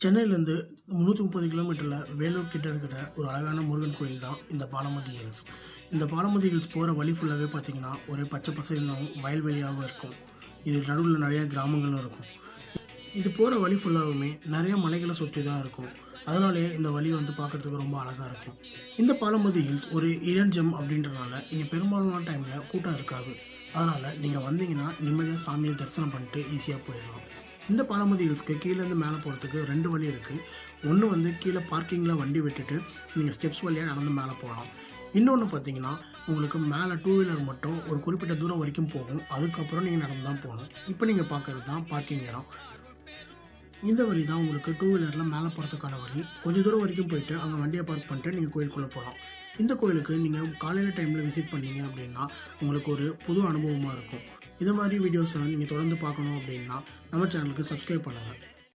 சென்னையிலேருந்து 330 கிலோமீட்டரில் வேலூர் கிட்ட இருக்கிற ஒரு அழகான முருகன் கோயில் தான் இந்த பாலமதி ஹில்ஸ். இந்த பாலமதி ஹில்ஸ் போகிற வழி ஃபுல்லாகவே பார்த்தீங்கன்னா, ஒரே பச்சை பசேல்னும் வயல்வெளியாகவும் இருக்கும். இது நடுவில் நிறைய கிராமங்களும் இருக்கும். இது போகிற வழி ஃபுல்லாகவுமே நிறைய மலைகளை சுற்றி தான் இருக்கும். அதனாலேயே இந்த வழி வந்து பார்க்குறதுக்கு ரொம்ப அழகாக இருக்கும். இந்த பாலமதி ஹில்ஸ் ஒரு இளஞ்சம் அப்படின்றனால இங்கே பெரும்பாலான டைமில் கூட்டம் இருக்காது. அதனால் நீங்கள் வந்தீங்கன்னா நிம்மதியாக சாமியை தரிசனம் பண்ணிட்டு ஈஸியாக போயிடலாம். இந்த பாலமதி ஹில்ஸ்க்கு கீழேருந்து மேலே போகிறதுக்கு 2 வழி இருக்குது. ஒன்று வந்து கீழே பார்க்கிங்கில் வண்டி விட்டுட்டு நீங்கள் ஸ்டெப்ஸ் வழியாக நடந்து மேலே போகலாம். இன்னொன்று பார்த்தீங்கன்னா, உங்களுக்கு மேலே 2 வீலர் மட்டும் ஒரு குறிப்பிட்ட தூரம் வரைக்கும் போகும். அதுக்கப்புறம் நீங்கள் நடந்து தான் போகணும். இப்போ நீங்கள் பார்க்குறது தான் பார்க்கிங் இடம். இந்த வழி தான் உங்களுக்கு 2 வீலரில் மேலே போகிறதுக்கான வழி. கொஞ்சம் தூரம் வரைக்கும் போயிட்டு அங்கே வண்டியை பார்க் பண்ணிட்டு நீங்கள் கோயிலுக்குள்ளே போகலாம். இந்த கோயிலுக்கு நீங்கள் காலையில் டைமில் விசிட் பண்ணீங்க அப்படின்னா உங்களுக்கு ஒரு புது அனுபவமாக இருக்கும். இது மாதிரி வீடியோஸை நீங்கள் தொடர்ந்து பார்க்கணும் அப்படின்னா நம்ம சேனலுக்கு சப்ஸ்கிரைப் பண்ணுங்கள்.